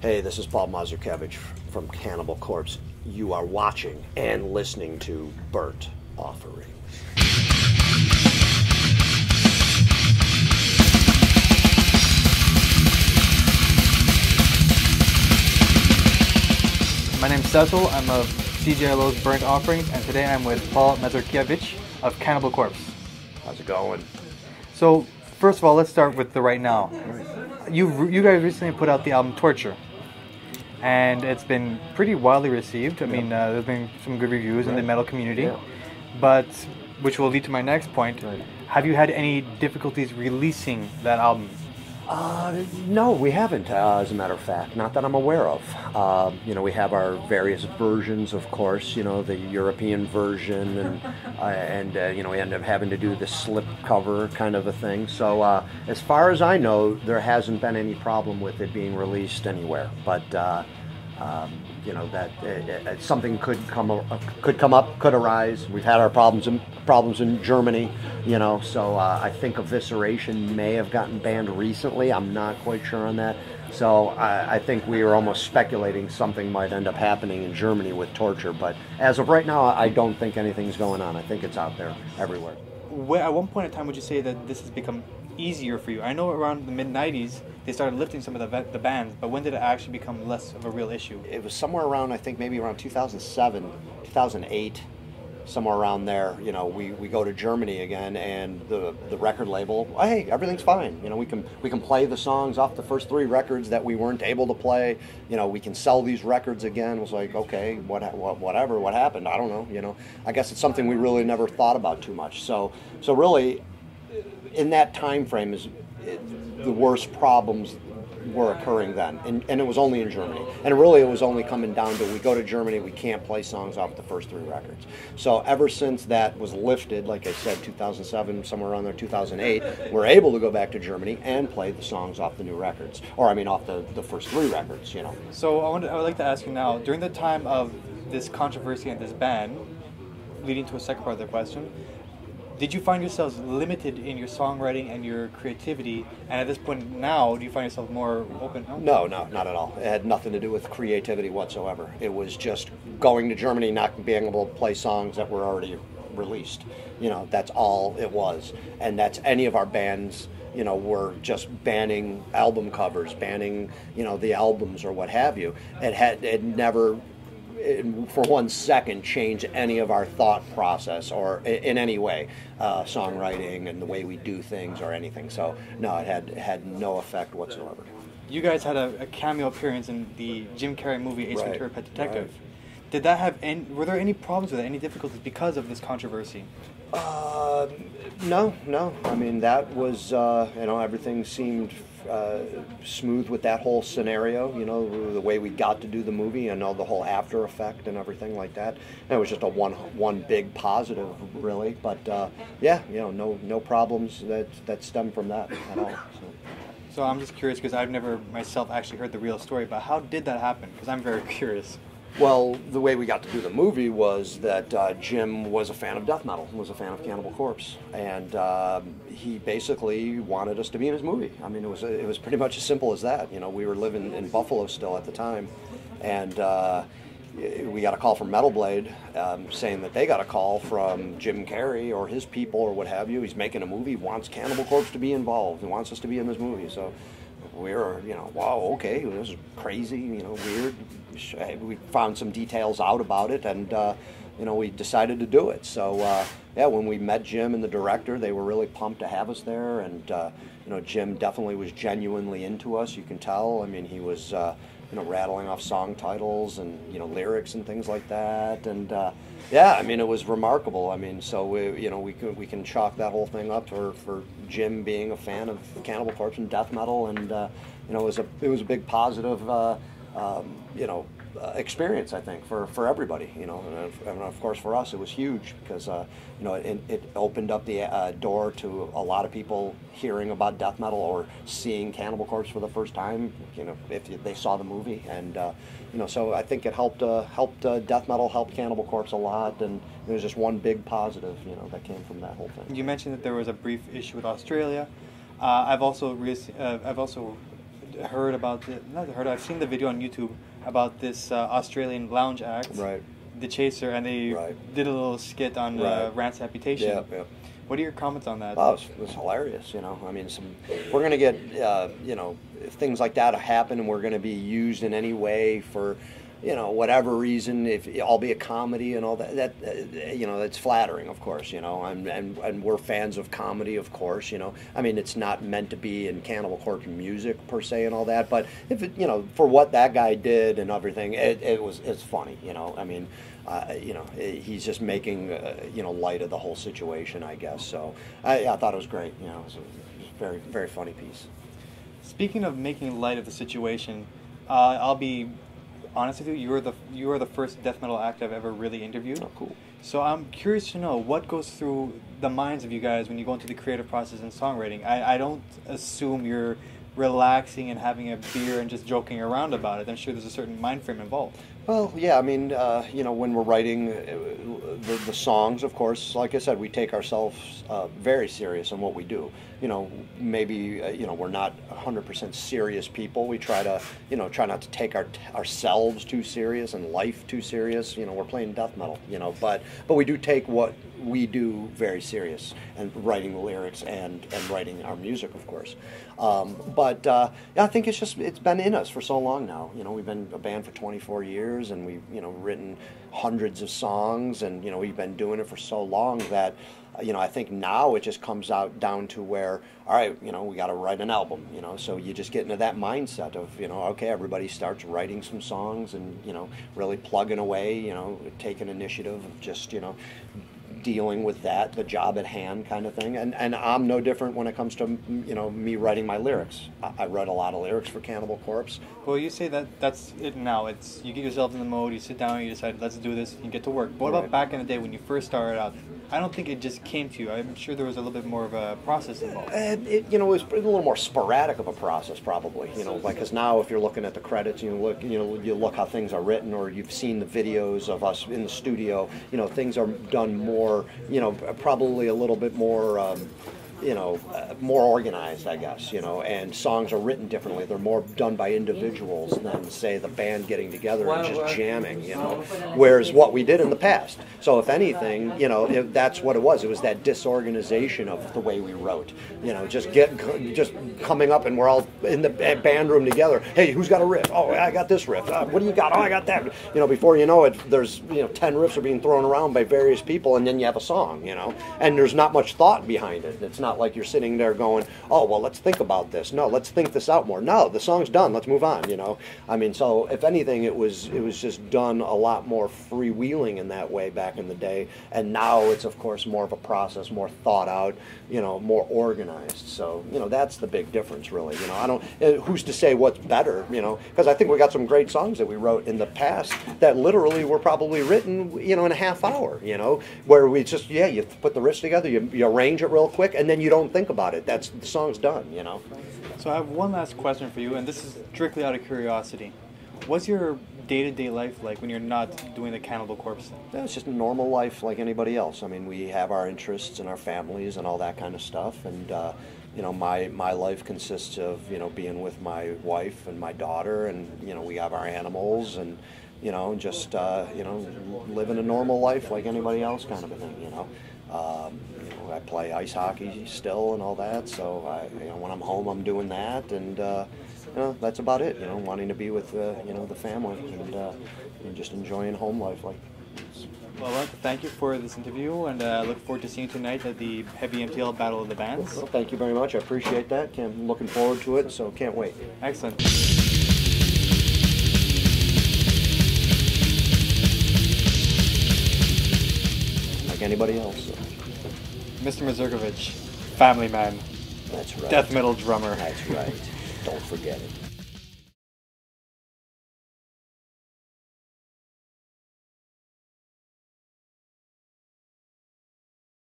Hey, this is Paul Mazurkiewicz from Cannibal Corpse. You are watching and listening to Burnt Offerings. My name's Cecil. I'm of CJLO's Burnt Offerings, and today I'm with Paul Mazurkiewicz of Cannibal Corpse. How's it going? So, first of all, let's start with the right now. You guys recently put out the album Torture, and it's been pretty widely received. I mean, there's been some good reviews in the metal community, but which will lead to my next point. Have you had any difficulties releasing that album? No, we haven't, as a matter of fact. Not that I'm aware of. We have our various versions, of course, the European version, and we end up having to do the slip cover kind of a thing. So as far as I know, there hasn't been any problem with it being released anywhere. But, something could come up, could arise. We've had our problems in Germany, so I think Evisceration may have gotten banned recently. I'm not quite sure on that. So I think we were almost speculating something might end up happening in Germany with Torture. But as of right now, I don't think anything's going on. I think it's out there everywhere. At one point in time, would you say that this has become easier for you? I know around the mid-90s, they started lifting some of the bans, but when did it actually become less of a real issue? It was somewhere around, I think maybe around 2007, 2008, somewhere around there. We go to Germany again, and the record label, hey, everything's fine. We can play the songs off the first 3 records that we weren't able to play. We can sell these records again. It was like, okay, whatever, what happened? I don't know. I guess it's something we really never thought about too much. So really, in that time frame, the worst problems were occurring then, and it was only in Germany. And really, it was only coming down to, we go to Germany, we can't play songs off the first 3 records. So ever since that was lifted, like I said, 2007, somewhere around there, 2008, we're able to go back to Germany and play the songs off the new records, off the first 3 records. So I would like to ask you now, during the time of this controversy and this ban, leading to a second part of the question, did you find yourselves limited in your songwriting and your creativity? And at this point now, do you find yourself more open? No, not at all. It had nothing to do with creativity whatsoever. It was just going to Germany, not being able to play songs that were already released. That's all it was. And that's any of our bands, were just banning album covers, banning, the albums or what have you. It never for 1 second change any of our thought process or in any way, songwriting and the way we do things or anything. So no, it had no effect whatsoever. You guys had a cameo appearance in the Jim Carrey movie Ace Ventura: Pet Detective. Right. Did that have were there any problems with it, any difficulties because of this controversy? No. I mean, that was, everything seemed smooth with that whole scenario, the way we got to do the movie and all the whole after effect and everything like that. And it was just a one big positive, really. But, no problems that stem from that at all. So I'm just curious, because I've never myself actually heard the real story, but how did that happen? Because I'm very curious. Well, the way we got to do the movie was that Jim was a fan of death metal, was a fan of Cannibal Corpse, and he basically wanted us to be in his movie. I mean, it was pretty much as simple as that. We were living in Buffalo still at the time, and we got a call from Metal Blade saying that they got a call from Jim Carrey or his people or what have you. He's making a movie, wants Cannibal Corpse to be involved, he wants us to be in this movie. So we were, wow, okay, this is crazy, weird. We found some details out about it, and we decided to do it. So when we met Jim and the director, they were really pumped to have us there, and Jim definitely was genuinely into us. You can tell. I mean, he was rattling off song titles and lyrics and things like that, and it was remarkable. I mean, so we can chalk that whole thing up for Jim being a fan of Cannibal Corpse and death metal, and it was a big positive experience, I think, for everybody, and of course for us it was huge because it opened up the door to a lot of people hearing about death metal or seeing Cannibal Corpse for the first time, if they saw the movie, and so I think it helped death metal, helped Cannibal Corpse a lot, and it was just one big positive that came from that whole thing. You mentioned that there was a brief issue with Australia. I've also heard about not heard. I've seen the video on YouTube about this Australian lounge act, Right. The Chaser, and they did a little skit on Rant's Amputation. Yeah, yeah. What are your comments on that? Oh, it was hilarious. You know, I mean, we're going to get you know, if things like that happen, and we're going to be used in any way for, you know, whatever reason, if albeit comedy and all that, you know, that's flattering, of course, you know, and we're fans of comedy, of course, you know. I mean, it's not meant to be in Cannibal Corpse music per se and all that, but if it, you know, for what that guy did and everything, it's funny, you know. I mean, you know, he's just making you know, light of the whole situation, I guess. So I thought it was great. You know, it was a very, very funny piece. Speaking of making light of the situation, I'll be honest with you. You are the first death metal act I've ever really interviewed. Oh, cool. So I'm curious to know what goes through the minds of you guys when you go into the creative process in songwriting. I don't assume you're relaxing and having a beer and just joking around about it. I'm sure there's a certain mind frame involved. Well, yeah, I mean, you know, when we're writing the songs, of course, like I said, we take ourselves very serious in what we do. You know, maybe, you know, we're not 100% serious people. We try to, you know, try not to take ourselves too serious and life too serious. You know, we're playing death metal, you know, but we do take what we do very serious, and writing the lyrics and writing our music, of course. But yeah, I think it's been in us for so long now. You know, we've been a band for 24 years, and we've, you know, written hundreds of songs, and, you know, we've been doing it for so long that, you know, I think now it just comes out down to where, all right, you know, we got to write an album, you know, so you just get into that mindset of, you know, okay, everybody starts writing some songs and, you know, really plugging away, you know, take an initiative of just, you know, dealing with that, the job at hand kind of thing. And I'm no different when it comes to, you know, me writing my lyrics. I write a lot of lyrics for Cannibal Corpse. Well, you say that's it now. It's, you get yourself in the mode, you sit down, you decide, let's do this, you get to work. But what about back in the day when you first started out? I don't think it just came to you. I'm sure there was a little bit more of a process involved. You know, it was a little more sporadic of a process, probably. You know, like, because now if you're looking at the credits, you look how things are written, or you've seen the videos of us in the studio. You know, things are done more. You know, probably a little bit more. You know, more organized, I guess, you know, and songs are written differently. They're more done by individuals than, say, the band getting together and just jamming, you know, whereas what we did in the past. So if anything, you know, that's what it was. It was that disorganization of the way we wrote, you know, just coming up and we're all in the band room together. Hey, who's got a riff? Oh, I got this riff. What do you got? Oh, I got that. You know, before you know it, there's, you know, 10 riffs are being thrown around by various people, and then you have a song, you know, and there's not much thought behind it. It's not like you're sitting there going, oh, well, let's think about this. No, let's think this out more. No, the song's done. Let's move on, you know. I mean, so if anything, it was just done a lot more freewheeling in that way back in the day. And now it's, of course, more of a process, more thought out, you know, more organized. So, you know, that's the big difference, really. You know, who's to say what's better, you know, because I think we got some great songs that we wrote in the past that literally were probably written, you know, in a half hour, you know, where we just, yeah, you put the riffs together, you arrange it real quick, and then you don't think about it. The song's done, you know. So I have one last question for you, and this is strictly out of curiosity. What's your day-to-day life like when you're not doing the Cannibal Corpse thing? Yeah, it's just a normal life like anybody else. I mean, we have our interests and our families and all that kind of stuff, and you know, my life consists of, you know, being with my wife and my daughter, and, you know, we have our animals, and, you know, just you know, living a normal life like anybody else kind of a thing, you know. You know, I play ice hockey still and all that, so you know, when I'm home, I'm doing that, and you know, that's about it. You know, wanting to be with you know, the family, and just enjoying home life. Like. Well, I want to thank you for this interview, and I look forward to seeing you tonight at the Heavy MTL Battle of the Bands. Well, thank you very much. I appreciate that. I'm looking forward to it, so can't wait. Excellent. Like anybody else. So. Mr. Mazurkiewicz, family man. That's right. Death metal drummer. That's right. Don't forget it.